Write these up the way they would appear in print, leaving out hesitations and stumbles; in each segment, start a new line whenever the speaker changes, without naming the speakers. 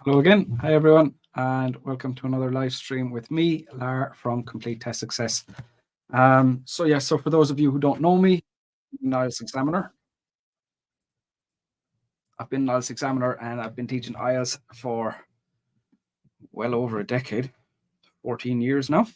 Hello again. Hi, everyone, and welcome to another live stream with me, Lar from Complete Test Success. So for those of you who don't know me, I'm an IELTS examiner. I've been an IELTS examiner and I've been teaching IELTS for well over a decade, 14 years now.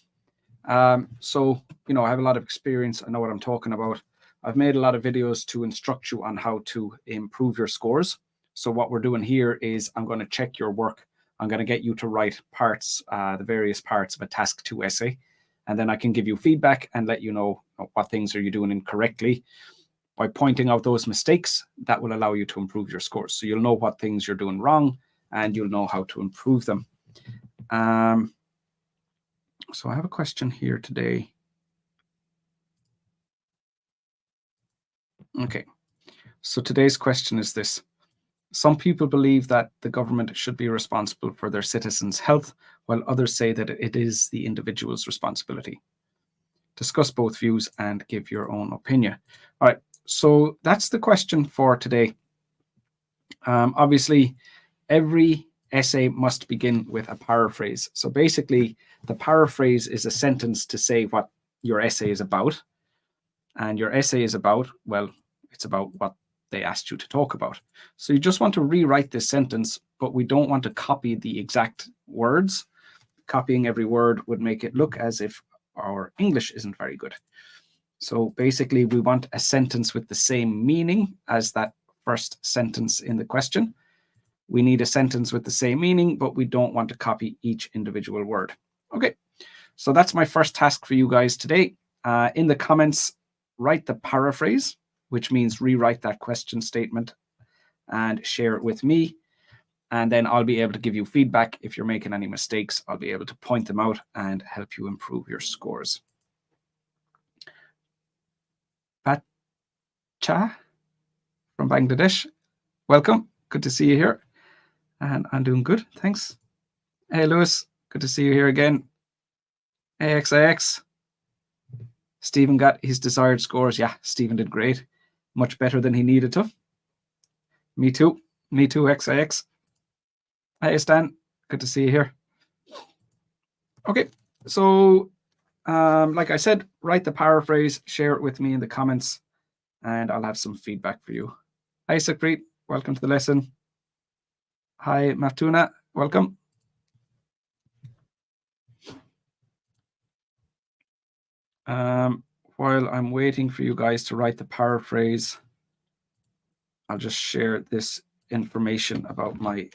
So I have a lot of experience. I know what I'm talking about. I've made a lot of videos to instruct you on how to improve your scores. So what we're doing here is I'm going to check your work. I'm going to get you to write parts, the various parts of a task 2 essay, and then I can give you feedback and let you know what things are you doing incorrectly. By pointing out those mistakes, that will allow you to improve your scores. So you'll know what things you're doing wrong and you'll know how to improve them. So I have a question here today. Okay, so today's question is this. Some people believe that the government should be responsible for their citizens' health, while others say that it is the individual's responsibility. Discuss both views and give your own opinion. All right, so that's the question for today. Obviously, every essay must begin with a paraphrase. So basically, the paraphrase is a sentence to say what your essay is about. And your essay is about, well, it's about what they asked you to talk about. So you just want to rewrite this sentence, but we don't want to copy the exact words. Copying every word would make it look as if our English isn't very good. So basically, we want a sentence with the same meaning as that first sentence in the question. We need a sentence with the same meaning, but we don't want to copy each individual word. Okay, so that's my first task for you guys today. In the comments, write the paraphrase, which means rewrite that question statement and share it with me. And then I'll be able to give you feedback. If you're making any mistakes, I'll be able to point them out and help you improve your scores. Pacha from Bangladesh, welcome. Good to see you here. And I'm doing good, thanks. Hey, Lewis, good to see you here again. AXIX. Stephen got his desired scores. Yeah, Stephen did great. Much better than he needed to. Me too, XIX. Hey, Stan, good to see you here. Okay, so like I said, write the paraphrase, share it with me in the comments, and I'll have some feedback for you. Hi, Sakpreet, welcome to the lesson. Hi, Matuna, welcome. While I'm waiting for you guys to write the paraphrase, I'll just share this information about my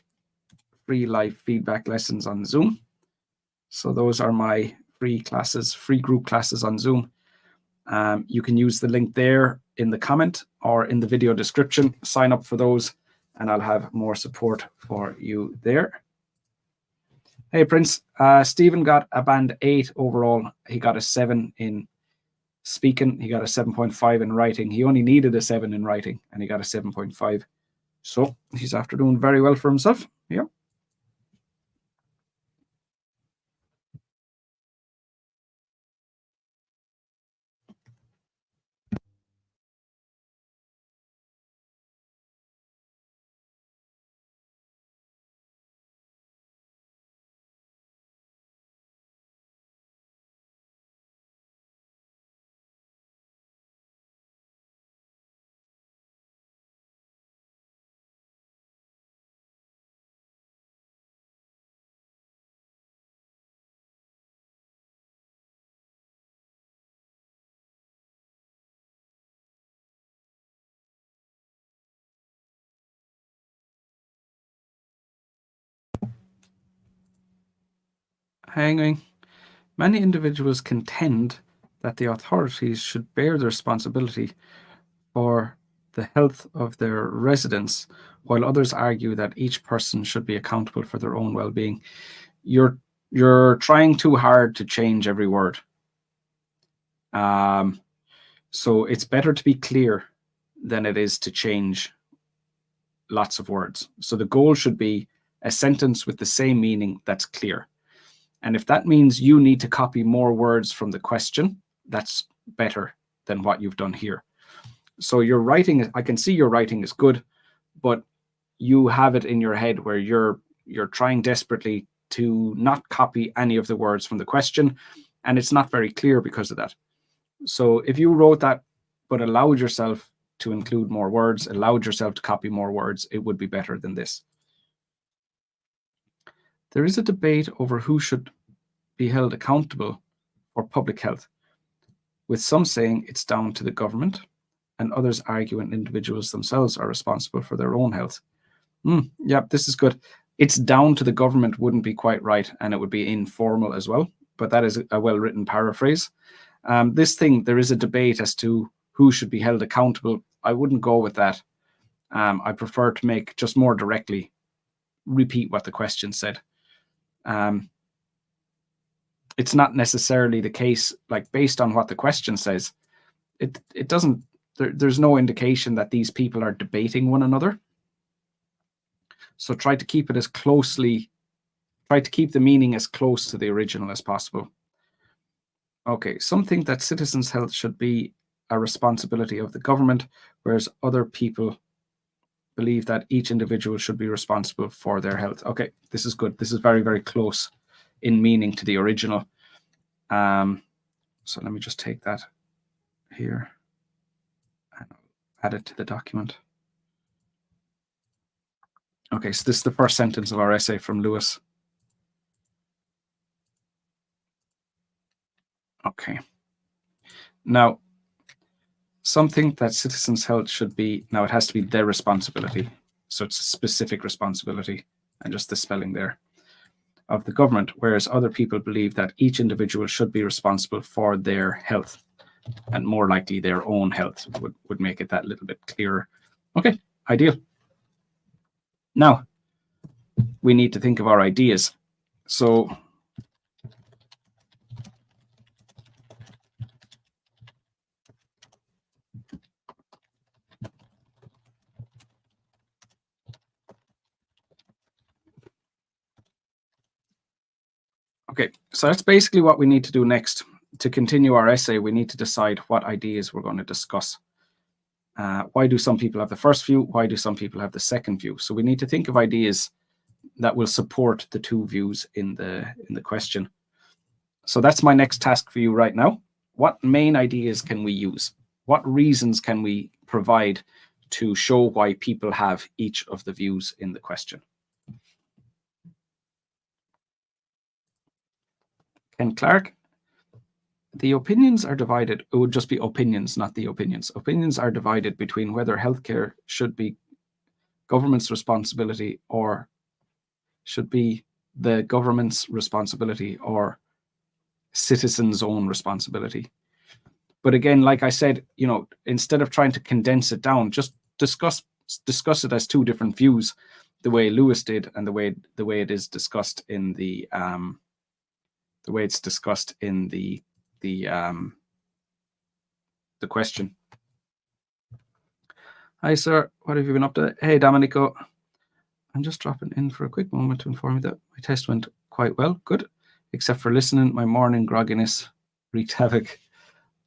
free live feedback lessons on Zoom. So those are my free classes, free group classes on Zoom. You can use the link there in the comment or in the video description. Sign up for those and I'll have more support for you there. Hey, Prince. Stephen got a band 8 overall. He got a 7 in speaking. He got a 7.5 in writing. He only needed a 7 in writing and he got a 7.5. So he's after doing very well for himself. Yeah. Hanging. Many individuals contend that the authorities should bear the responsibility for the health of their residents, while others argue that each person should be accountable for their own well-being. You're trying too hard to change every word. So it's better to be clear than it is to change lots of words. So the goal should be a sentence with the same meaning that's clear. And if that means you need to copy more words from the question, that's better than what you've done here. So your writing, I can see your writing is good, but you have it in your head where you're you're trying desperately to not copy any of the words from the question, and it's not very clear because of that. So if you wrote that but allowed yourself to include more words, allowed yourself to copy more words, it would be better than this. There is a debate over who should be held accountable for public health, with some saying it's down to the government and others arguing individuals themselves are responsible for their own health. Yeah, this is good. It's down to the government wouldn't be quite right, and it would be informal as well, but that is a well-written paraphrase. This thing, there is a debate as to who should be held accountable. I wouldn't go with that. I prefer to make just more directly repeat what the question said. It's not necessarily the case, like based on what the question says, it doesn't, there's no indication that these people are debating one another. So try to keep it as closely, try to keep the meaning as close to the original as possible. Okay, some think that citizens' health should be a responsibility of the government, whereas other people believe that each individual should be responsible for their health. Okay, this is good. This is very, very close in meaning to the original. So let me just take that here and add it to the document. Okay, so this is the first sentence of our essay from Lewis. Okay. Now, something that citizens' health should be, now it has to be their responsibility. So it's a specific responsibility, and just the spelling there, of the government, whereas other people believe that each individual should be responsible for their health, and more likely their own health would make it that little bit clearer. Okay, ideal. Now, we need to think of our ideas. So okay, so that's basically what we need to do next. To continue our essay, we need to decide what ideas we're going to discuss. Why do some people have the first view? Why do some people have the second view? So we need to think of ideas that will support the two views in the question. So that's my next task for you right now. What main ideas can we use? What reasons can we provide to show why people have each of the views in the question? Ken Clark, the opinions are divided. It would just be opinions, not the opinions. Opinions are divided between whether healthcare should be government's responsibility or should be the government's responsibility or citizens' own responsibility. But again, like I said, you know, instead of trying to condense it down, just discuss it as two different views, the way Lewis did and the way it is discussed in the way it's discussed in the question. Hi, sir. What have you been up to? Hey, Domenico. I'm just dropping in for a quick moment to inform you that my test went quite well. Good. Except for listening, my morning grogginess wreaked havoc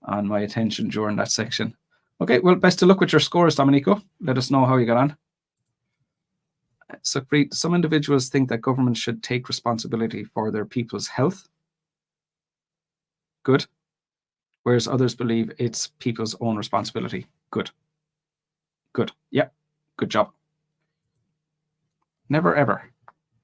on my attention during that section. Okay, well, best of luck with your scores, Domenico. Let us know how you got on. So, some individuals think that governments should take responsibility for their people's health. Good. Whereas others believe it's people's own responsibility. Good. Good. Yeah. Good job. Never ever.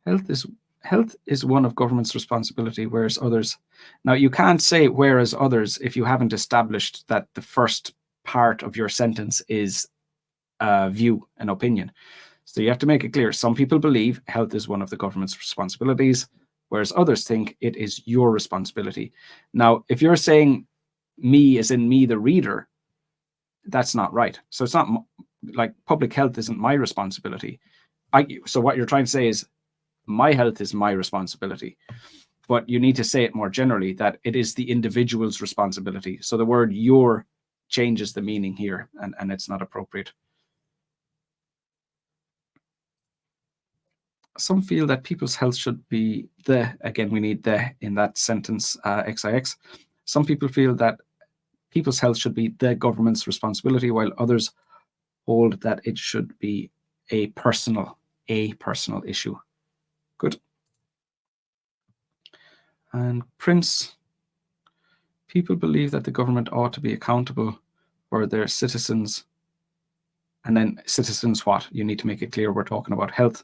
Health is one of government's responsibility, whereas others. Now, you can't say whereas others if you haven't established that the first part of your sentence is a view, an opinion. So you have to make it clear. Some people believe health is one of the government's responsibilities, whereas others think it is your responsibility. Now, if you're saying me as in me, the reader, that's not right. So it's not like public health isn't my responsibility. So what you're trying to say is my health is my responsibility, but you need to say it more generally that it is the individual's responsibility. So the word your changes the meaning here, and it's not appropriate. Some feel that people's health should be again, we need the in that sentence, XIX. Some people feel that people's health should be the government's responsibility, while others hold that it should be a personal issue. And Prince, people believe that the government ought to be accountable for their citizens. And then citizens what? You need to make it clear we're talking about health.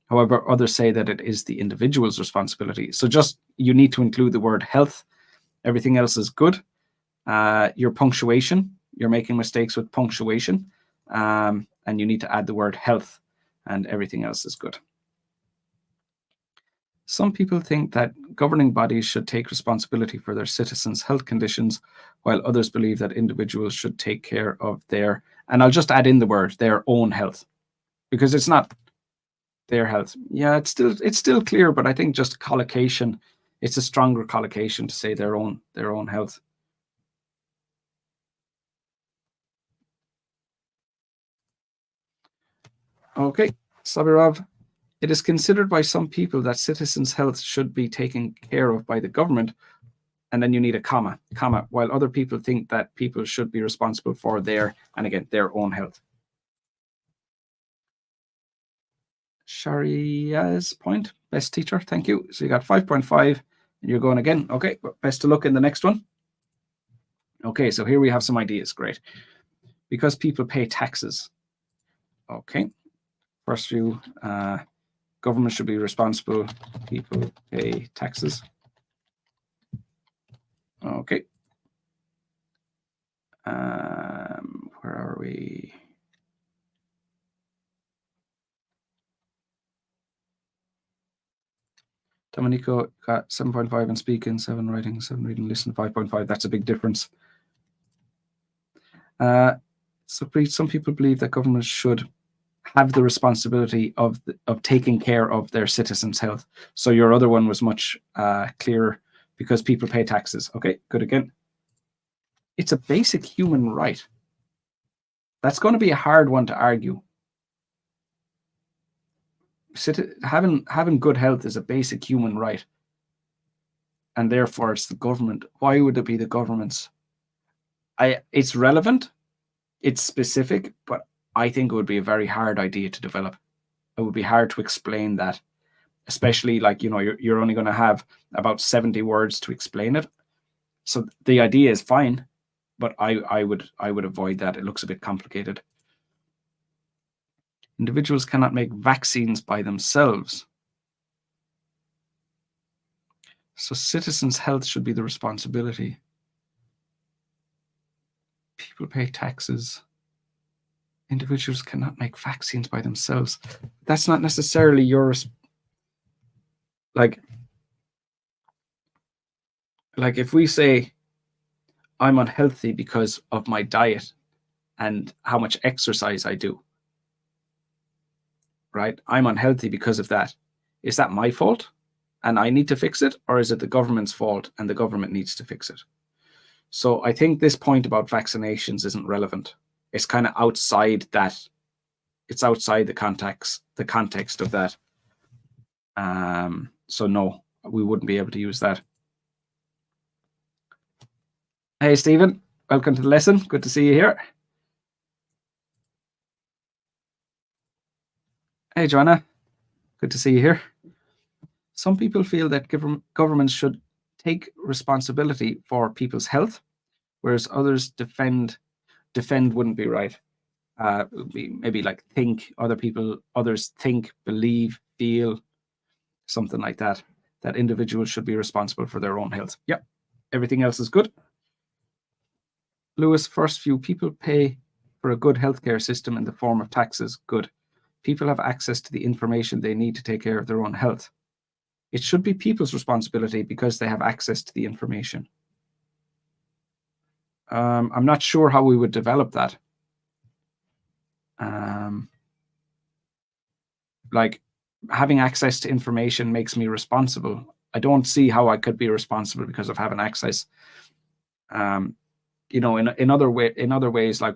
However, others say that it is the individual's responsibility. So just, you need to include the word health. Everything else is good. Your punctuation, you're making mistakes with punctuation. And you need to add the word health, and everything else is good. Some people think that governing bodies should take responsibility for their citizens' health conditions, while others believe that individuals should take care of their, and I'll just add in the word, their own health, because it's not their health. Yeah, it's still clear, but I think just collocation, it's a stronger collocation to say their own health. Okay, Sabirov. It is considered by some people that citizens' health should be taken care of by the government, and then you need a comma, while other people think that people should be responsible for their, and again, their own health. Sharia's point, best teacher, thank you. So you got 5.5, and you're going again. Okay, best of luck in the next one. Okay, so here we have some ideas, great. Because people pay taxes. Okay, first few, government should be responsible, people pay taxes. Okay. Where are we? Domenico got 7.5 in speaking, 7 writing, 7 reading, listen, 5.5. That's a big difference. So some people believe that governments should have the responsibility of taking care of their citizens' health. So your other one was much clearer, because people pay taxes. Okay, good again. It's a basic human right. That's going to be a hard one to argue. Having good health is a basic human right, and therefore it's the government. Why would it be the government's? It's relevant, it's specific, but I think it would be a very hard idea to develop. It would be hard to explain that, especially like, you're only going to have about 70 words to explain it. So the idea is fine, but I would avoid that. It looks a bit complicated. Individuals cannot make vaccines by themselves. So citizens' health should be the responsibility. People pay taxes. Individuals cannot make vaccines by themselves. That's not necessarily yours. Like if we say I'm unhealthy because of my diet and how much exercise I do, right? I'm unhealthy because of that. Is that my fault and I need to fix it, or is it the government's fault and the government needs to fix it? So I think this point about vaccinations isn't relevant. It's kind of outside that. It's outside the context of that. So no, we wouldn't be able to use that. Hey, Stephen, welcome to the lesson. Good to see you here. Hey, Joanna, good to see you here. Some people feel that governments should take responsibility for people's health, whereas others defend wouldn't be right. It would be maybe like think, others think, believe, feel, something like that, that individuals should be responsible for their own health. Yep, everything else is good. Lewis, first few people pay for a good healthcare system in the form of taxes. Good. People have access to the information they need to take care of their own health. It should be people's responsibility because they have access to the information. I'm not sure how we would develop that. Like having access to information makes me responsible. I don't see how I could be responsible because of having access. In other ways, like,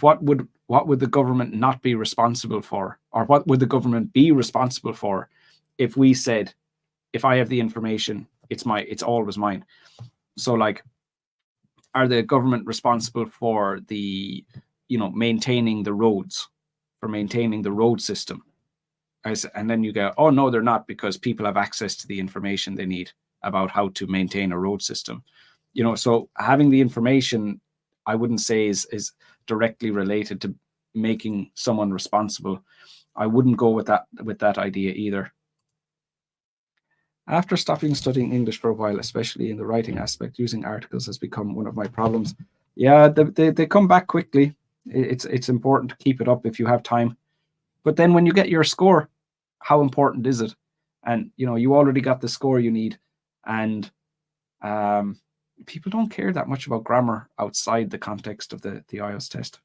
what would the government not be responsible for, or what would the government be responsible for if we said, if I have the information, it's always mine. So like, are the government responsible for the, maintaining the roads, for maintaining the road system? And then you go, oh no, they're not, because people have access to the information they need about how to maintain a road system. So having the information, I wouldn't say is directly related to making someone responsible. I wouldn't go with that idea either. After stopping studying English for a while, especially in the writing aspect, using articles has become one of my problems. Yeah, they come back quickly. It's important to keep it up if you have time. But then when you get your score, how important is it? And you already got the score you need, and people don't care that much about grammar outside the context of the IELTS test.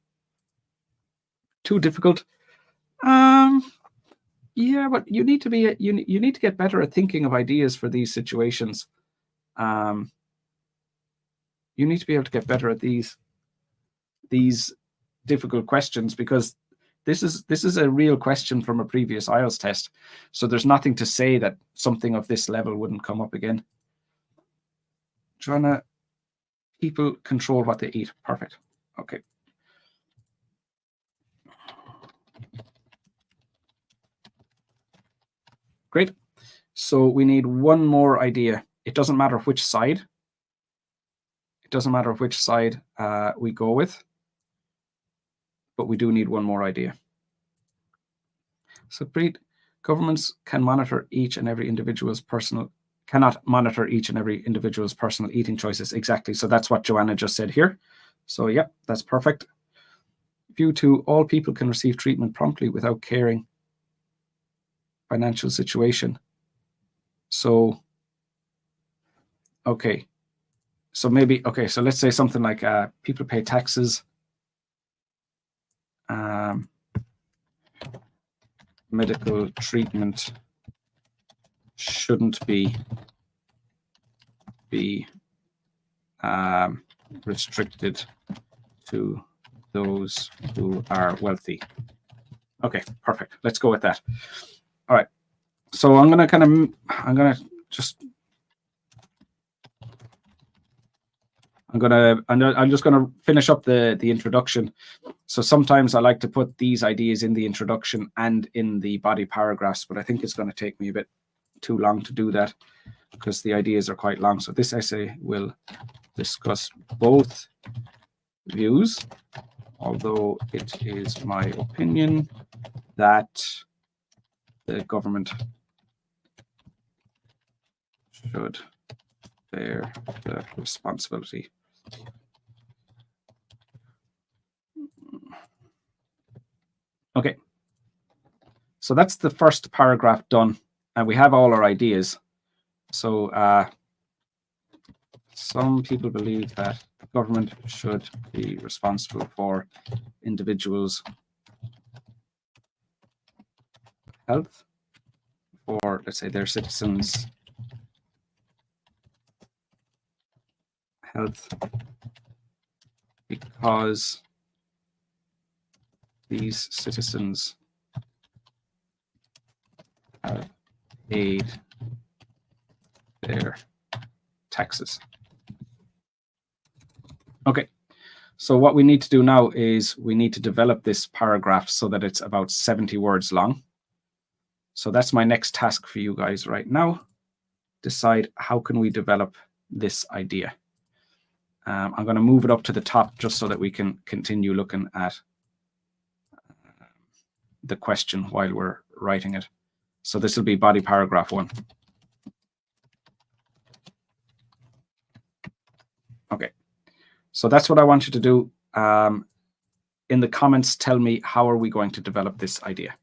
Too difficult? Yeah, but you need to get better at thinking of ideas for these situations. You need to be able to get better at these difficult questions, because this is a real question from a previous IELTS test. So there's nothing to say that something of this level wouldn't come up again. Trying to people control what they eat. Perfect. Okay. Great. So we need one more idea. It doesn't matter which side. It doesn't matter which side we go with, but we do need one more idea. So Preet, governments can monitor each and every individual's personal, cannot monitor each and every individual's personal eating choices. Exactly. So that's what Joanna just said here. So yeah, that's perfect. View 2, all people can receive treatment promptly without caring financial situation. So, okay. So maybe, okay, so let's say something like people pay taxes. Medical treatment shouldn't be restricted to those who are wealthy. Okay, perfect. Let's go with that. All right. So I'm just gonna finish up the introduction. So sometimes I like to put these ideas in the introduction and in the body paragraphs, but I think it's going to take me a bit too long to do that because the ideas are quite long. So this essay will discuss both views, although it is my opinion that the government should bear the responsibility. Okay, so that's the first paragraph done, and we have all our ideas. So some people believe that the government should be responsible for individuals' health, or let's say their citizens' health, because these citizens have paid their taxes. Okay, so what we need to do now is we need to develop this paragraph so that it's about 70 words long. So that's my next task for you guys right now. Decide how can we develop this idea. I'm going to move it up to the top just so that we can continue looking at the question while we're writing it. So this will be body paragraph 1. Okay, so that's what I want you to do. In the comments, tell me how are we going to develop this idea.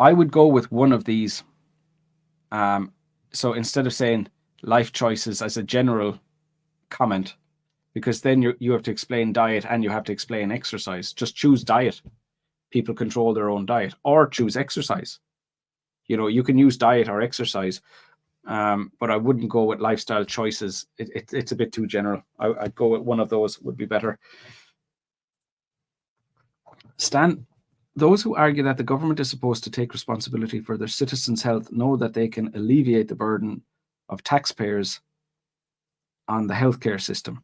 I would go with one of these. So instead of saying life choices as a general comment, because then you have to explain diet and you have to explain exercise. Just choose diet. People control their own diet, or choose exercise. You can use diet or exercise, but I wouldn't go with lifestyle choices. It's a bit too general. I'd go with one of those would be better. Stan, those who argue that the government is supposed to take responsibility for their citizens' health know that they can alleviate the burden of taxpayers on the healthcare system.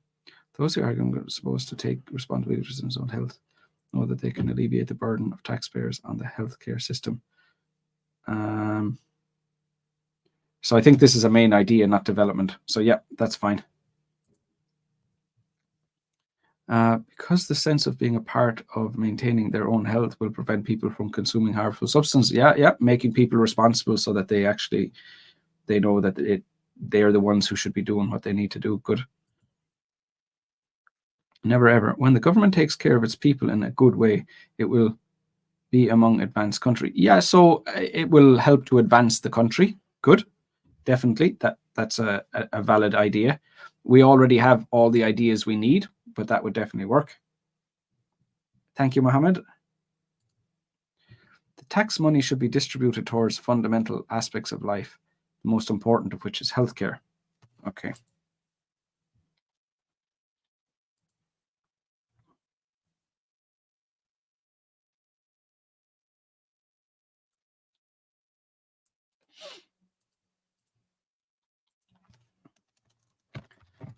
Those who argue are supposed to take responsibility for citizens' own health know that they can alleviate the burden of taxpayers on the healthcare system. So I think this is a main idea, not development. So yeah, that's fine. Because the sense of being a part of maintaining their own health will prevent people from consuming harmful substances. Yeah, making people responsible so that they know that they're the ones who should be doing what they need to do. Good. Never ever. When the government takes care of its people in a good way, it will be among advanced country. Yeah, so it will help to advance the country. Good. Definitely. That's a valid idea. We already have all the ideas we need, but that would definitely work. Thank you, Mohammed. The tax money should be distributed towards fundamental aspects of life, the most important of which is healthcare. Okay.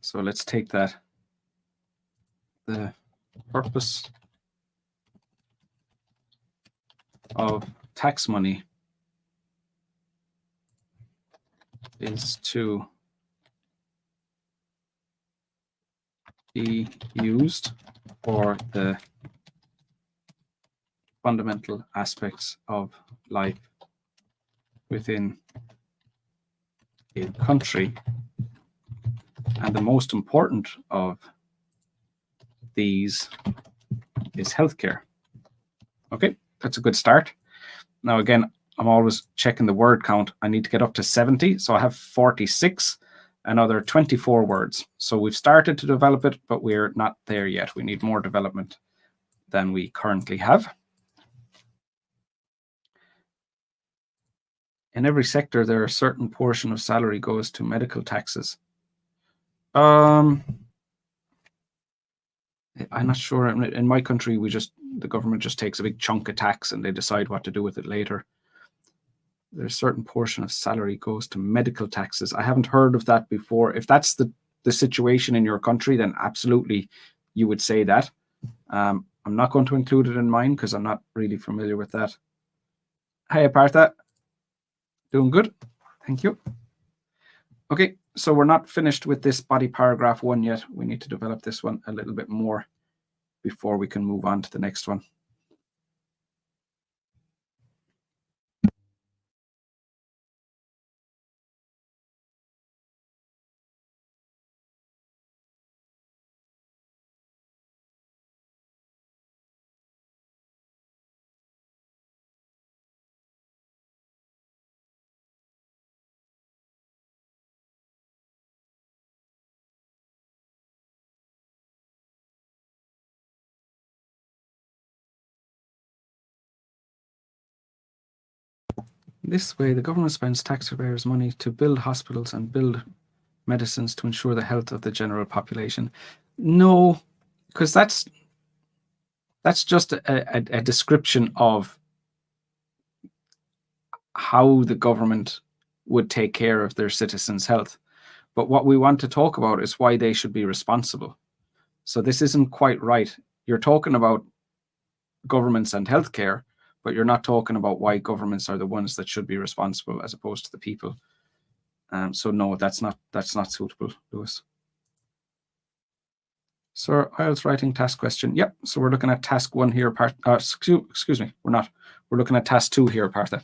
So let's take that. The purpose of tax money is to be used for the fundamental aspects of life within a country, and the most important of these is healthcare. Okay, that's a good start. Now again, I'm always checking the word count. I need to get up to 70, so I have 46, another 24 words. So we've started to develop it, but we're not there yet. We need more development than we currently have. In every sector, there are a certain portion of salary goes to medical taxes. I'm not sure. In my country, the government just takes a big chunk of tax and they decide what to do with it later. There's a certain portion of salary goes to medical taxes. I haven't heard of that before. If that's the situation in your country, then absolutely you would say that. I'm not going to include it in mine because I'm not really familiar with that. Hi, Apartha. Doing good. Thank you. Okay, so we're not finished with this body paragraph 1 yet. We need to develop this one a little bit more before we can move on to the next one. This way, the government spends taxpayers' money to build hospitals and build medicines to ensure the health of the general population. No, because that's just a description of how the government would take care of their citizens' health. But what we want to talk about is why they should be responsible. So this isn't quite right. You're talking about governments and healthcare, but you're not talking about why governments are the ones that should be responsible as opposed to the people. So no, that's not suitable, Lewis. So IELTS writing task question. Yep. So we're looking at task 1 here. Excuse me. We're not. We're looking at task 2 here, Partha.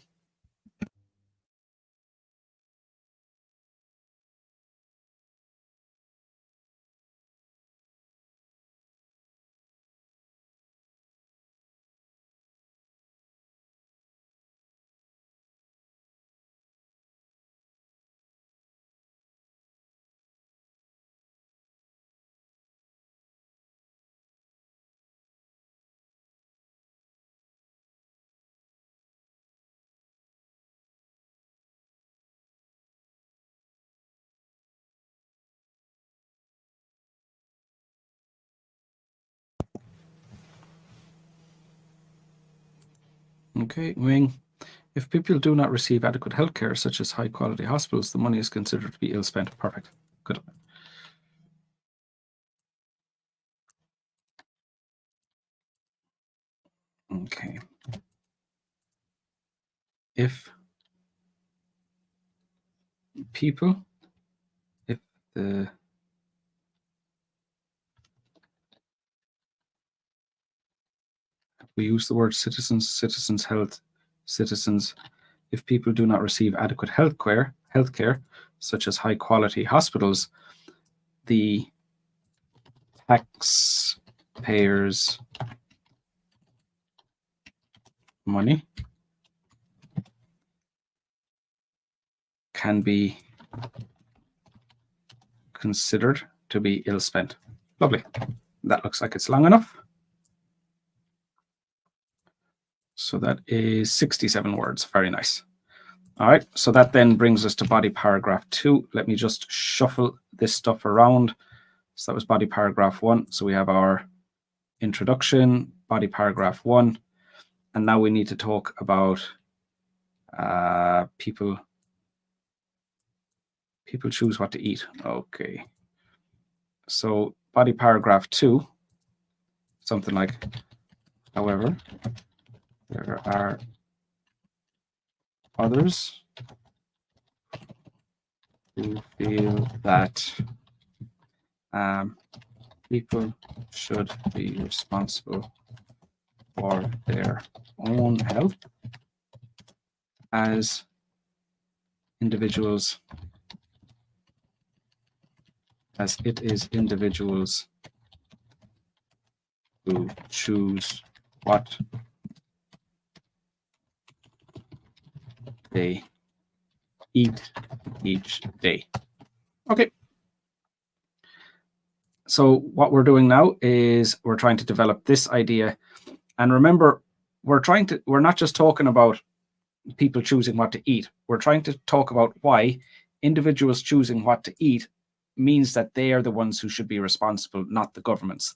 Okay, Wing. If people do not receive adequate healthcare, such as high-quality hospitals, the money is considered to be ill-spent. Perfect. Good. Okay. If we use the word citizens' health, citizens. If people do not receive adequate healthcare, such as high-quality hospitals, the taxpayers' money can be considered to be ill-spent. Lovely. That looks like it's long enough. So that is 67 words. Very nice. All right, so that then brings us to body paragraph 2. Let me just shuffle this stuff around. So that was body paragraph 1. So we have our introduction, body paragraph 1. And now we need to talk about people choose what to eat. Okay. So body paragraph 2, something like, however, there are others who feel that people should be responsible for their own health as individuals, as it is individuals who choose what they eat each day. Okay. So what we're doing now is we're trying to develop this idea. And remember, we're not just talking about people choosing what to eat. We're trying to talk about why individuals choosing what to eat means that they are the ones who should be responsible, not the governments.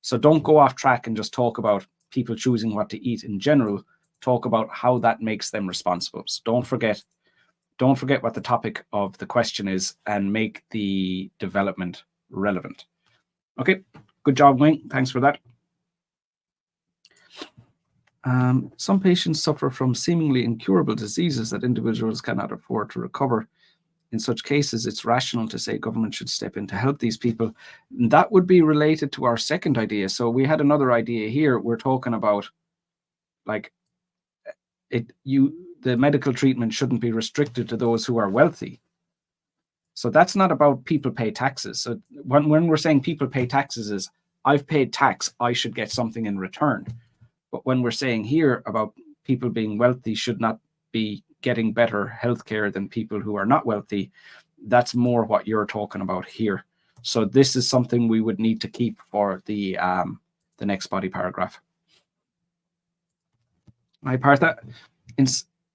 So don't go off track and just talk about people choosing what to eat in general. Talk about how that makes them responsible. So don't forget what the topic of the question is and make the development relevant. Okay, good job, Wayne. Thanks for that. Some patients suffer from seemingly incurable diseases that individuals cannot afford to recover. In such cases, it's rational to say government should step in to help these people. And that would be related to our second idea. So we had another idea here. We're talking about like the medical treatment shouldn't be restricted to those who are wealthy. So that's not about people pay taxes. So when we're saying people pay taxes is I've paid tax, I should get something in return. But when we're saying here about people being wealthy should not be getting better healthcare than people who are not wealthy, that's more what you're talking about here. So this is something we would need to keep for the next body paragraph. I part that.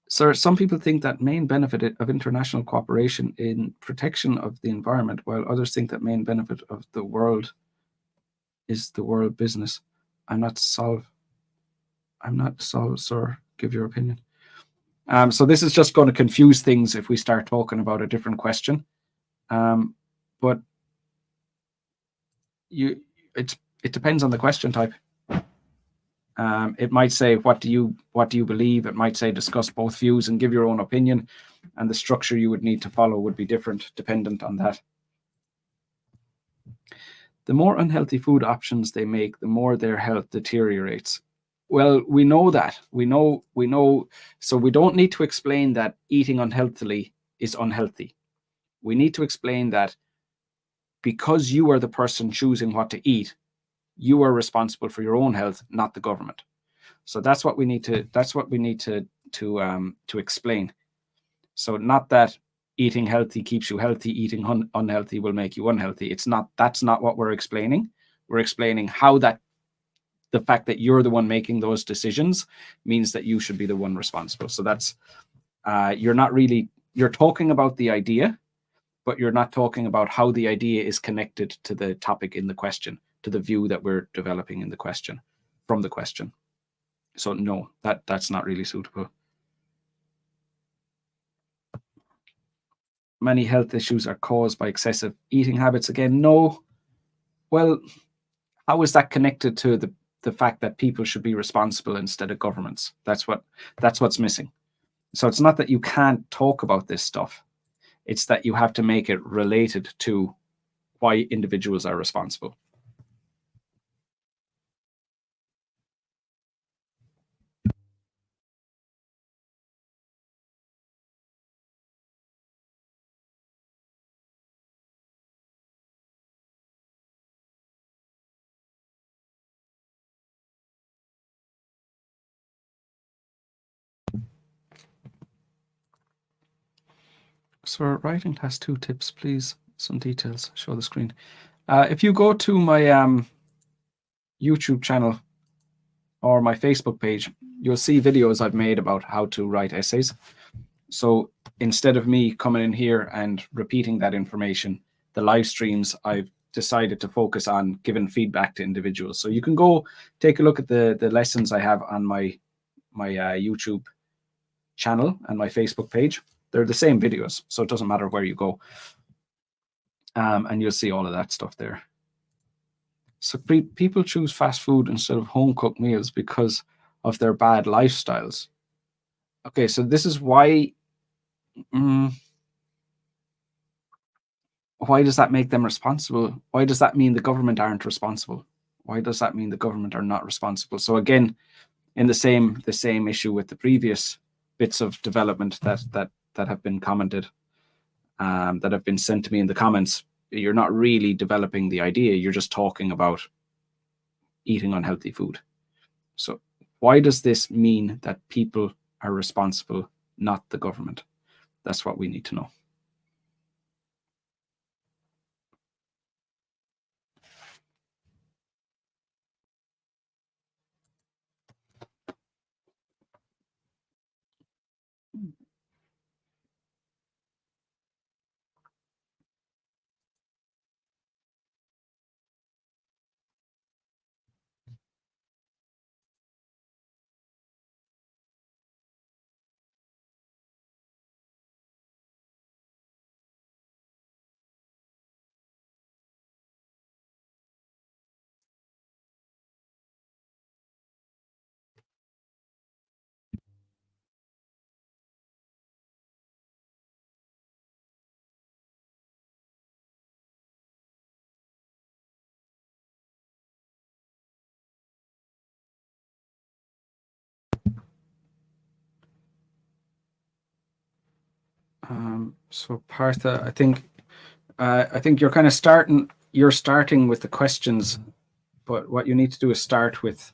Sir, some people think that main benefit of international cooperation in protection of the environment, while others think that main benefit of the world is the world business. I'm not solve, sir. Give your opinion. So this is just going to confuse things if we start talking about a different question. But it depends on the question type. It might say, what do you believe? It might say, discuss both views and give your own opinion. And the structure you would need to follow would be different dependent on that. The more unhealthy food options they make, the more their health deteriorates. Well, we know that. We know. So we don't need to explain that eating unhealthily is unhealthy. We need to explain that because you are the person choosing what to eat, you are responsible for your own health, not the government. So that's what we need to explain. So not that eating healthy keeps you healthy, eating unhealthy will make you unhealthy. That's not what we're explaining. We're explaining how that the fact that you're the one making those decisions means that you should be the one responsible. So that's you're talking about the idea, but you're not talking about how the idea is connected to the topic in the question, to the view that we're developing in the question, from the question. So no, that's not really suitable. Many health issues are caused by excessive eating habits. Again, no. Well, how is that connected to the fact that people should be responsible instead of governments? That's what's missing. So it's not that you can't talk about this stuff. It's that you have to make it related to why individuals are responsible. So writing has 2 tips, please. Some details. Show the screen. If you go to my YouTube channel or my Facebook page, you'll see videos I've made about how to write essays. So instead of me coming in here and repeating that information, the live streams, I've decided to focus on giving feedback to individuals. So you can go take a look at the lessons I have on my YouTube channel and my Facebook page. They're the same videos, so it doesn't matter where you go. And you'll see all of that stuff there. So people choose fast food instead of home cooked meals because of their bad lifestyles. Okay, so this is why. Why does that make them responsible? Why does that mean the government aren't responsible? Why does that mean the government are not responsible? So again, in the same issue with the previous bits of development that have been commented, that have been sent to me in the comments, you're not really developing the idea. You're just talking about eating unhealthy food. So why does this mean that people are responsible, not the government? That's what we need to know. So Partha, I think you're kind of starting with the questions, but what you need to do is start with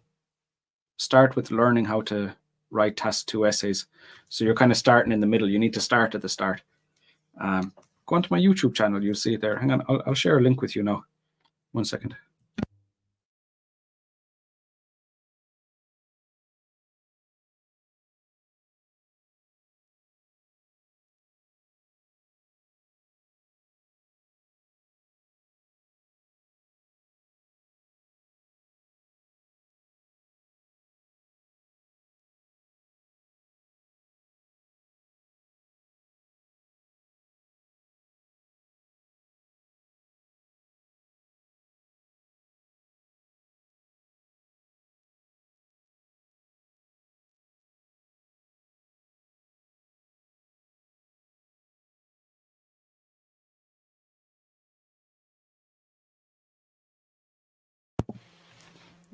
learning how to write task 2 essays. So you're kind of starting in the middle. You need to start at the start. Go onto my YouTube channel. You'll see it there. Hang on, I'll share a link with you now. 1 second.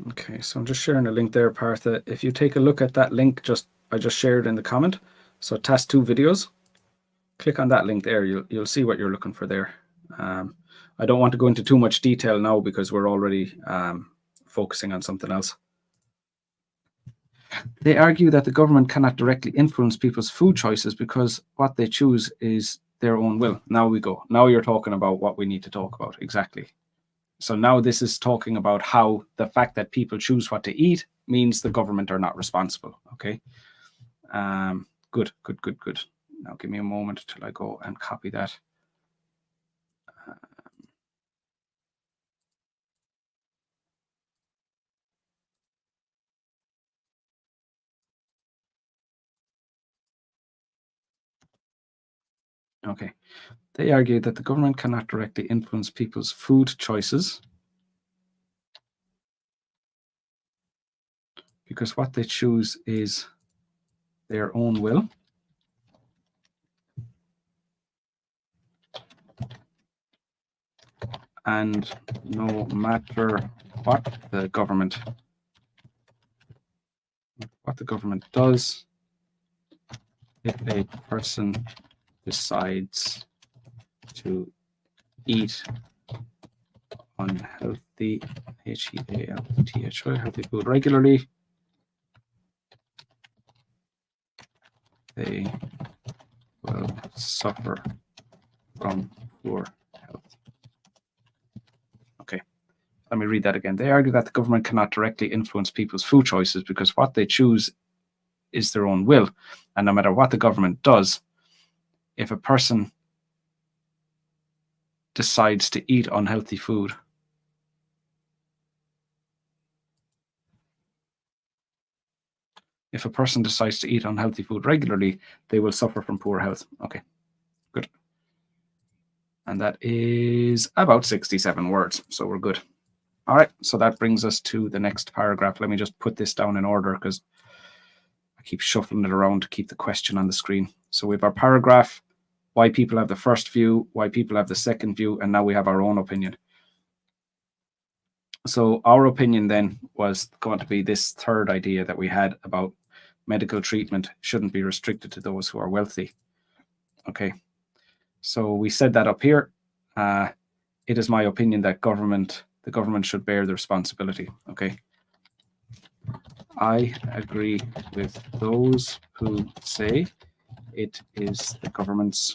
Okay, so I'm just sharing a link there, Partha. If you take a look at that link, I just shared in the comment. So task 2 videos. Click on that link there. You'll see what you're looking for there. I don't want to go into too much detail now because we're already focusing on something else. They argue that the government cannot directly influence people's food choices because what they choose is their own will. Now we go. Now you're talking about what we need to talk about. Exactly. So now this is talking about how the fact that people choose what to eat means the government are not responsible. Okay. Good. Now give me a moment till I go and copy that. Okay. They argue that the government cannot directly influence people's food choices because what they choose is their own will. And no matter what the government does, if a person decides to eat unhealthy, healthy food regularly, they will suffer from poor health. Okay, let me read that again. They argue that the government cannot directly influence people's food choices because what they choose is their own will. And no matter what the government does, if a person decides to eat unhealthy food, regularly, they will suffer from poor health. Okay, good. And that is about 67 words, so we're good. All right, so that brings us to the next paragraph. Let me just put this down in order because I keep shuffling it around to keep the question on the screen. So we have our paragraph, why people have the first view, why people have the second view, and now we have our own opinion. So our opinion then was going to be this third idea that we had about medical treatment shouldn't be restricted to those who are wealthy. Okay, so we said that up here. It is my opinion that the government should bear the responsibility. Okay, I agree with those who say it is the government's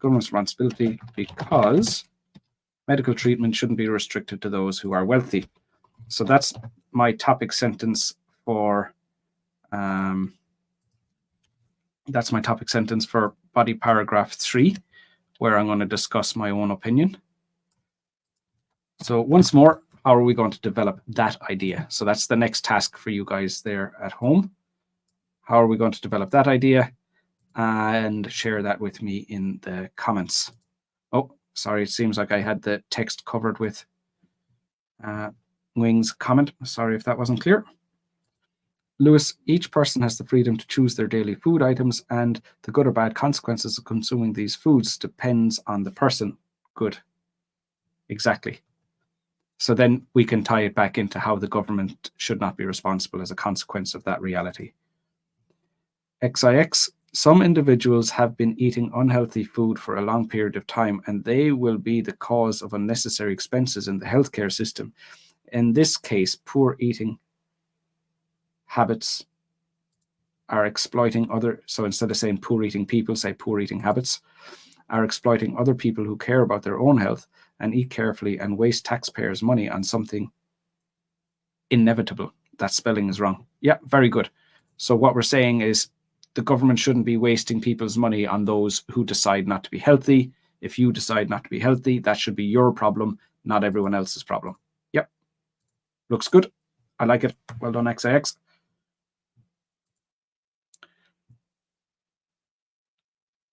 responsibility because medical treatment shouldn't be restricted to those who are wealthy. So that's my topic sentence for body paragraph 3, where I'm going to discuss my own opinion. So once more, how are we going to develop that idea? So that's the next task for you guys there at home. How are we going to develop that idea? And share that with me in the comments. Oh, sorry, it seems like I had the text covered with Wing's comment. Sorry if that wasn't clear. Lewis, each person has the freedom to choose their daily food items, and the good or bad consequences of consuming these foods depends on the person. Good. Exactly. So then we can tie it back into how the government should not be responsible as a consequence of that reality. XIX, some individuals have been eating unhealthy food for a long period of time, and they will be the cause of unnecessary expenses in the healthcare system. In this case, poor eating habits are exploiting so instead of saying poor eating people, say poor eating habits, are exploiting other people who care about their own health and eat carefully and waste taxpayers' money on something inevitable. That spelling is wrong. Yeah, very good. So what we're saying is the government shouldn't be wasting people's money on those who decide not to be healthy. If you decide not to be healthy, that should be your problem, not everyone else's problem. Yep. Looks good. I like it. Well done, XIX.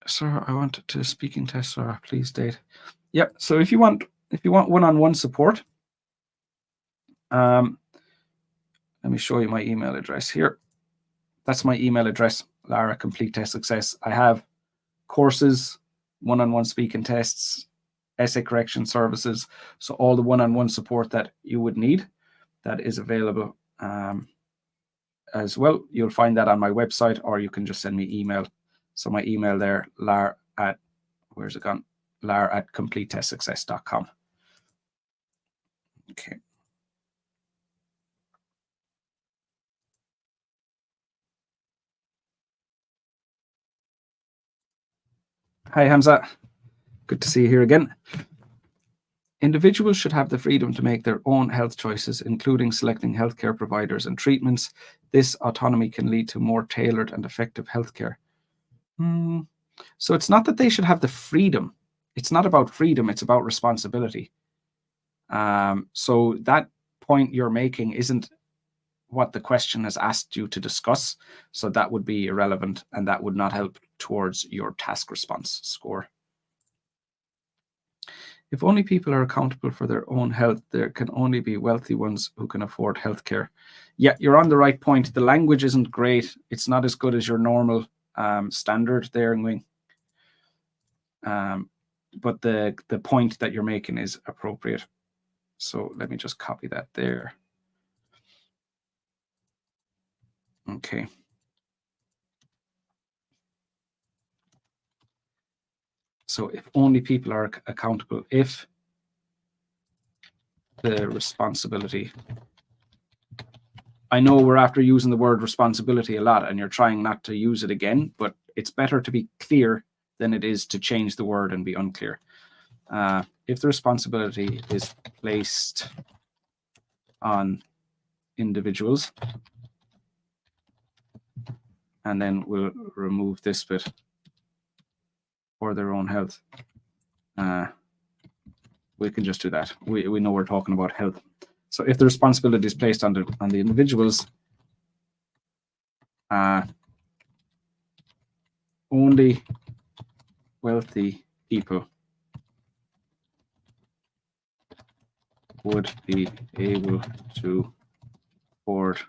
Sir, I want to speaking test, sir. Please date. Yep. So if you want one-on-one support, let me show you my email address here. That's my email address, Lara Complete Test Success. I have courses, one-on-one speaking tests, essay correction services. So all the one-on-one support that you would need, that is available as well. You'll find that on my website, or you can just send me email. So my email there, where's it gone? lar@completetestsuccess.com. Okay. Hi, Hamza. Good to see you here again. Individuals should have the freedom to make their own health choices, including selecting healthcare providers and treatments. This autonomy can lead to more tailored and effective healthcare. So it's not that they should have the freedom. It's not about freedom. It's about responsibility. So that point you're making isn't what the question has asked you to discuss. So that would be irrelevant, and that would not help towards your task response score. If only people are accountable for their own health, there can only be wealthy ones who can afford healthcare. Yeah, you're on the right point. The language isn't great. It's not as good as your normal standard there, Ngwing. But the point that you're making is appropriate. So let me just copy that there. Okay. So if only people are accountable, if the responsibility, I know we're after using the word responsibility a lot and you're trying not to use it again, but it's better to be clear than it is to change the word and be unclear. If the responsibility is placed on individuals, and then we'll remove this bit, for their own health. We can just do that. We know we're talking about health. So if the responsibility is placed on the individuals, only wealthy people would be able to afford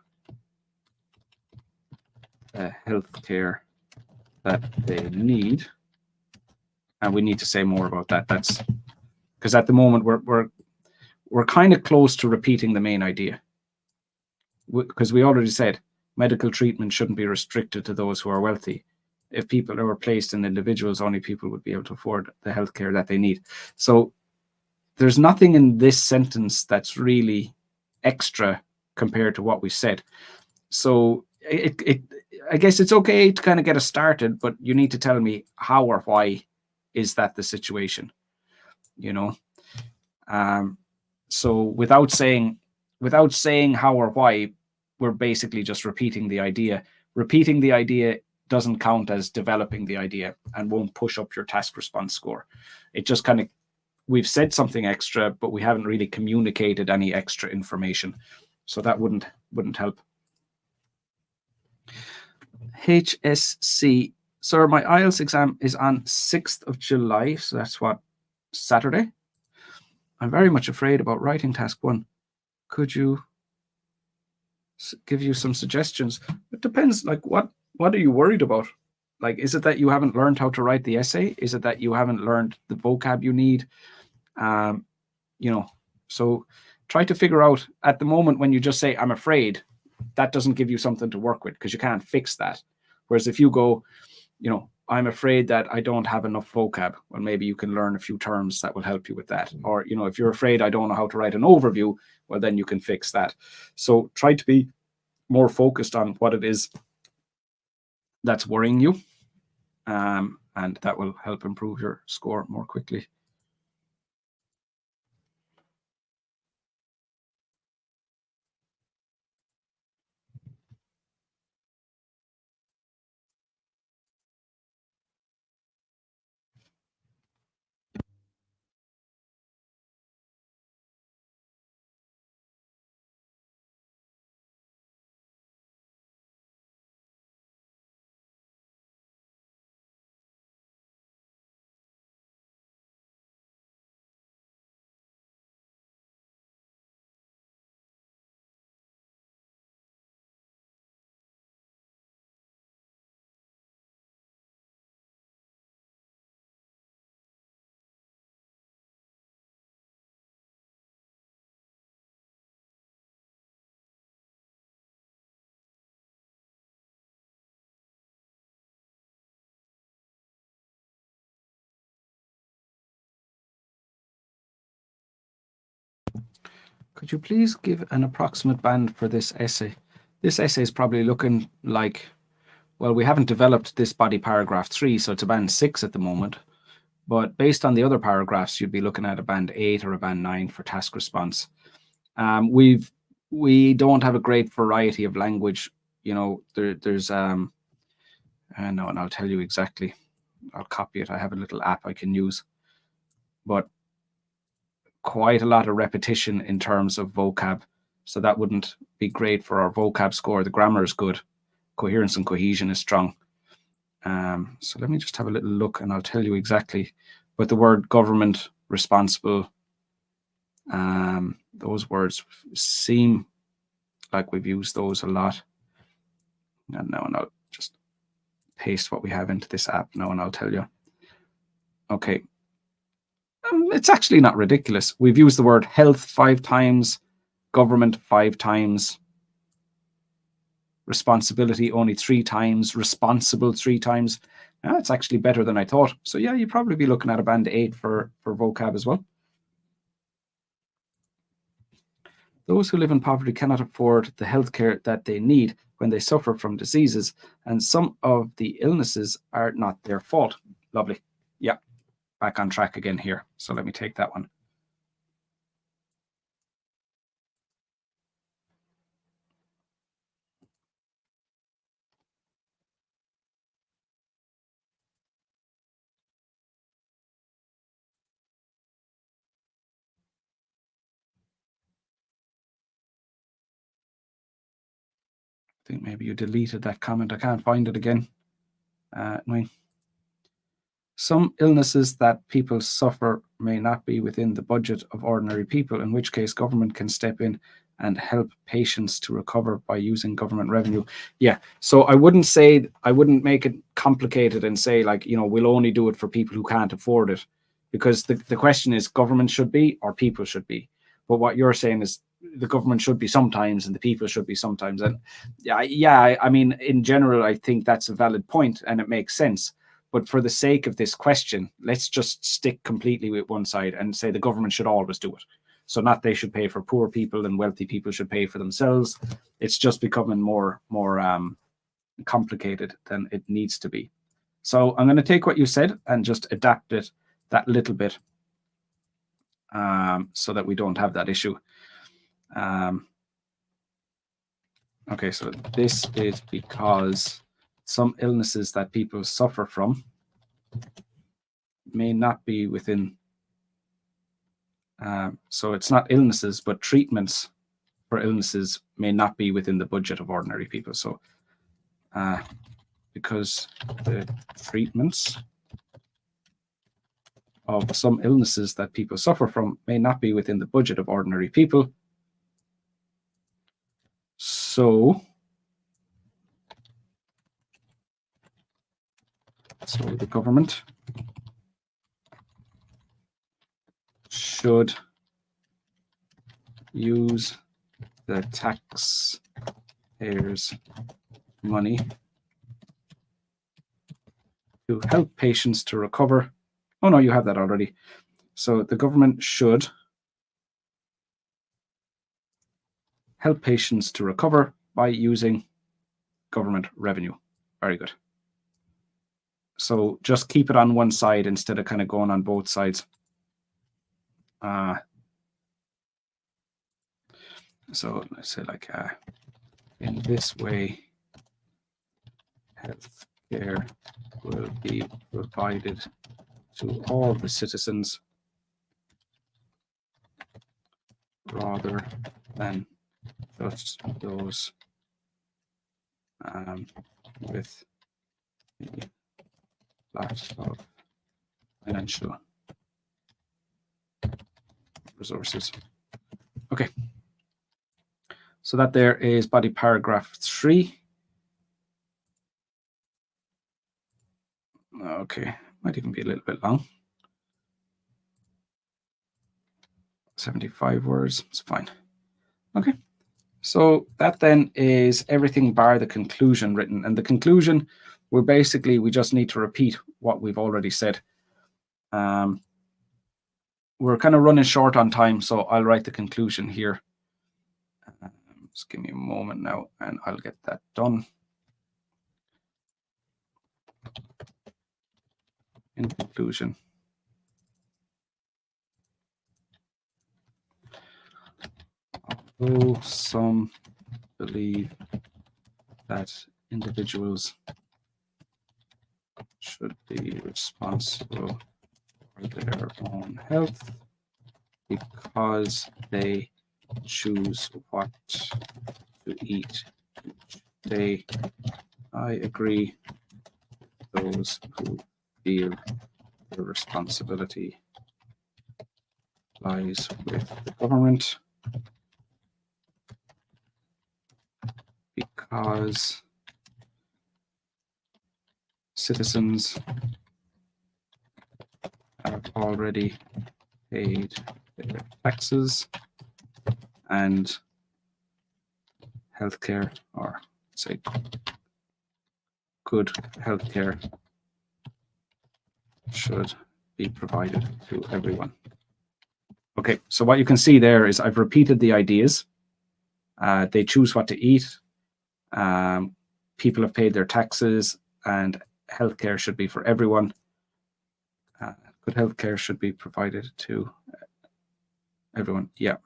the health care that they need. And we need to say more about that. That's because at the moment we're kind of close to repeating the main idea, because we already said medical treatment shouldn't be restricted to those who are wealthy. If people are placed in individuals, only people would be able to afford the healthcare that they need. So there's nothing in this sentence that's really extra compared to what we said. So I guess it's okay to kind of get us started, but you need to tell me how or why is that the situation, you know? So without saying how or why, we're basically just repeating the idea. Repeating the idea doesn't count as developing the idea and won't push up your task response score. It just kind of, we've said something extra, but we haven't really communicated any extra information. So that wouldn't help. HSC. Sir, my IELTS exam is on 6th of July. So that's what, Saturday? I'm very much afraid about writing task 1. Could you give you some suggestions? It depends. Like, what are you worried about? Like, is it that you haven't learned how to write the essay? Is it that you haven't learned the vocab you need? So try to figure out, at the moment when you just say, I'm afraid, that doesn't give you something to work with because you can't fix that. Whereas if you go, I'm afraid that I don't have enough vocab, well, maybe you can learn a few terms that will help you with that. Or, if you're afraid I don't know how to write an overview, well, then you can fix that. So try to be more focused on what it is that's worrying you. And that will help improve your score more quickly. Could you please give an approximate band for this essay? This essay is probably looking like, well, we haven't developed this body paragraph 3, so it's a band 6 at the moment. But based on the other paragraphs, you'd be looking at a band 8 or a band 9 for task response. We don't have a great variety of language. There's and I'll tell you exactly. I'll copy it. I have a little app I can use, but quite a lot of repetition in terms of vocab. So that wouldn't be great for our vocab score. The grammar is good. Coherence and cohesion is strong. So let me just have a little look and I'll tell you exactly. But the word government, responsible, those words seem like we've used those a lot. And now I'll just paste what we have into this app now and I'll tell you. Okay. It's actually not ridiculous. We've used the word health 5 times, government 5 times, responsibility only 3 times, responsible 3 times. It's actually better than I thought. So yeah, you'd probably be looking at a band 8 for vocab as well. Those who live in poverty cannot afford the healthcare that they need when they suffer from diseases, and some of the illnesses are not their fault. Lovely. Yeah, back on track again here. So let me take that one. I think maybe you deleted that comment. I can't find it again. Annoying. Some illnesses that people suffer may not be within the budget of ordinary people, in which case government can step in and help patients to recover by using government revenue. Yeah, so I wouldn't make it complicated and say like, we'll only do it for people who can't afford it, because the question is government should be or people should be. But what you're saying is the government should be sometimes and the people should be sometimes. And I mean, in general, I think that's a valid point and it makes sense. But for the sake of this question, let's just stick completely with one side and say the government should always do it. So not they should pay for poor people and wealthy people should pay for themselves. It's just becoming more complicated than it needs to be. So I'm going to take what you said and just adapt it that little bit so that we don't have that issue. Okay, so this is because some illnesses that people suffer from may not be within, so it's not illnesses, but treatments for illnesses may not be within the budget of ordinary people. So because the treatments of some illnesses that people suffer from may not be within the budget of ordinary people. So the government should use the taxpayers' money to help patients to recover. Oh no, you have that already. So the government should help patients to recover by using government revenue. Very good. So just keep it on one side instead of kind of going on both sides. So let's say like in this way, healthcare will be provided to all the citizens rather than just those with a lot of financial resources. Okay. So that there is body paragraph 3. Okay, might even be a little bit long. 75 words, it's fine. Okay, so that then is everything bar the conclusion written. And the conclusion, we just need to repeat what we've already said. We're kind of running short on time, so I'll write the conclusion here. Just give me a moment now and I'll get that done. In conclusion, although some believe that individuals should be responsible for their own health because they choose what to eat each day. I agree. Those who feel the responsibility lies with the government because citizens have already paid their taxes and healthcare, or say good healthcare, should be provided to everyone. Okay, so what you can see there is I've repeated the ideas. They choose what to eat. People have paid their taxes, and healthcare should be for everyone. Good healthcare should be provided to everyone. Yeah.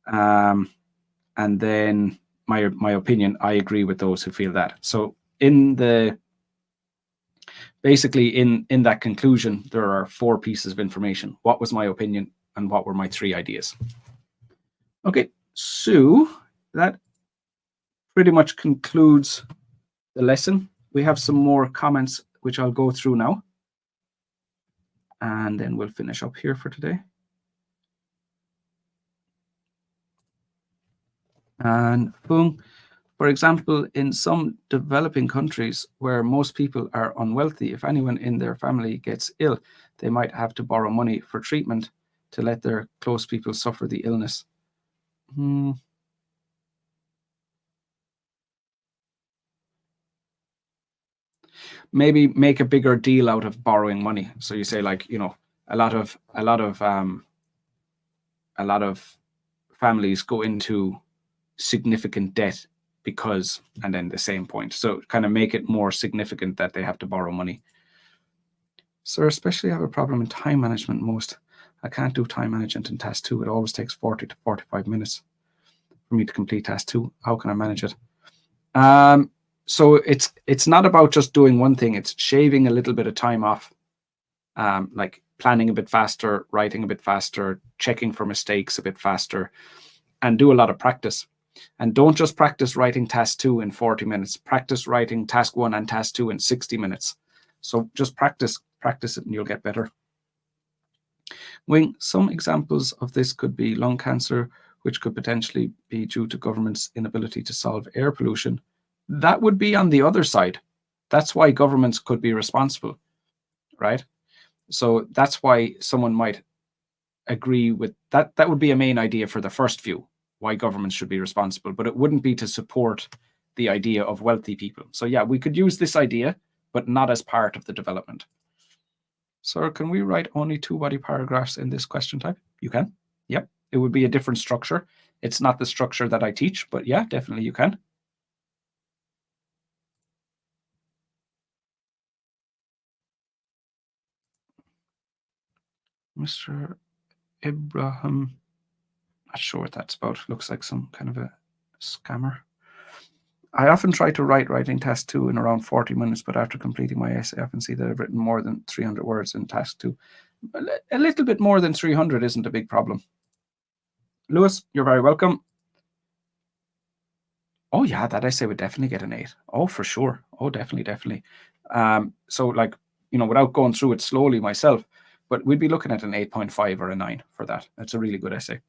And then my opinion, I agree with those who feel that. So basically in that conclusion, there are 4 pieces of information. What was my opinion and what were my 3 ideas? Okay, so that pretty much concludes the lesson. We have some more comments which I'll go through now, and then we'll finish up here for today. And boom. For example, in some developing countries where most people are unwealthy, if anyone in their family gets ill, they might have to borrow money for treatment to let their close people suffer the illness. Maybe make a bigger deal out of borrowing money. So you say, like, a lot of families go into significant debt because, and then the same point. So kind of make it more significant that they have to borrow money. So especially have a problem in time management most. I can't do time management in task 2. It always takes 40 to 45 minutes for me to complete task 2. How can I manage it? So it's not about just doing one thing. It's shaving a little bit of time off, like planning a bit faster, writing a bit faster, checking for mistakes a bit faster, and do a lot of practice. And don't just practice writing task 2 in 40 minutes. Practice writing task 1 and task 2 in 60 minutes. So just practice it and you'll get better. Wing, some examples of this could be lung cancer, which could potentially be due to government's inability to solve air pollution. That would be on the other side. That's why governments could be responsible, right? So that's why someone might agree with that. That would be a main idea for the first view, why governments should be responsible, but it wouldn't be to support the idea of wealthy people. So yeah, we could use this idea, but not as part of the development. Sir, can we write only 2 body paragraphs in this question type? You can. Yep. It would be a different structure. It's not the structure that I teach, but yeah, definitely you can. Mr. Ibrahim, not sure what that's about. Looks like some kind of a scammer. I often try to writing task 2 in around 40 minutes, but after completing my essay, I often see that I've written more than 300 words in task 2. A little bit more than 300 isn't a big problem. Lewis, you're very welcome. Oh yeah, that essay would definitely get an 8. Oh, for sure. Oh, definitely. So like, without going through it slowly myself, but we'd be looking at an 8.5 or a 9 for that. That's a really good essay.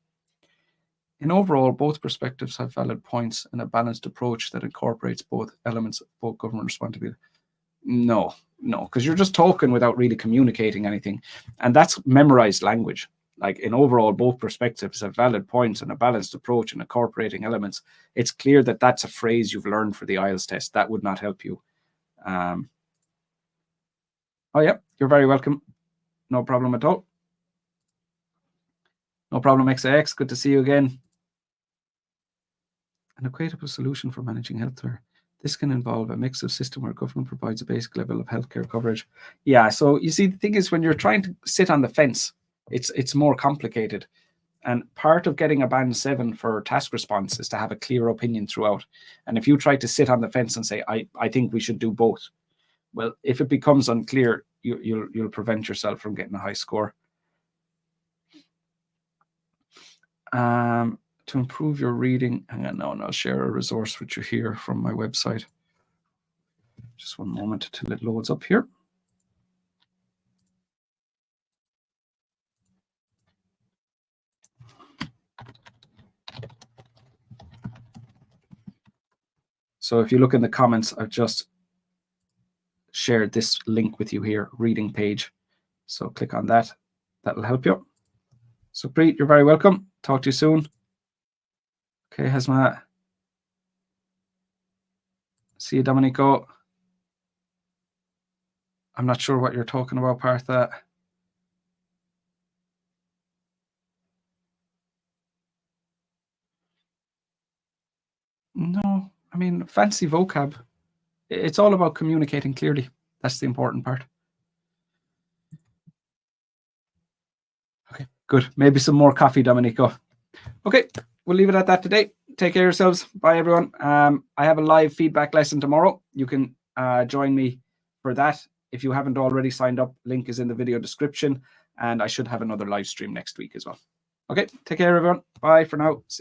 In overall, both perspectives have valid points and a balanced approach that incorporates both elements of both government responsibility. No, because you're just talking without really communicating anything. And that's memorized language. Like, in overall, both perspectives have valid points and a balanced approach in incorporating elements. It's clear that that's a phrase you've learned for the IELTS test. That would not help you. Oh, yeah, you're very welcome. No problem at all. No problem, XIX. Good to see you again. An equitable solution for managing healthcare. This can involve a mix of system where government provides a basic level of healthcare coverage. Yeah, so you see, the thing is, when you're trying to sit on the fence, it's more complicated. And part of getting a band 7 for task response is to have a clear opinion throughout. And if you try to sit on the fence and say, I think we should do both, well, if it becomes unclear, you'll prevent yourself from getting a high score. To to improve your reading. Hang on now, and I'll share a resource with you here from my website. Just one moment till it loads up here. So if you look in the comments, I've just shared this link with you here, reading page. So click on that. That'll help you. So Preet, you're very welcome. Talk to you soon. Okay, Hesma. See you, Domenico. I'm not sure what you're talking about, Partha. No, I mean, fancy vocab. It's all about communicating clearly. That's the important part. Okay, good. Maybe some more coffee, Domenico. Okay, we'll leave it at that today. Take care of yourselves. Bye, everyone. I have a live feedback lesson tomorrow. You can join me for that. If you haven't already signed up, link is in the video description. And I should have another live stream next week as well. Okay, take care, everyone. Bye for now. See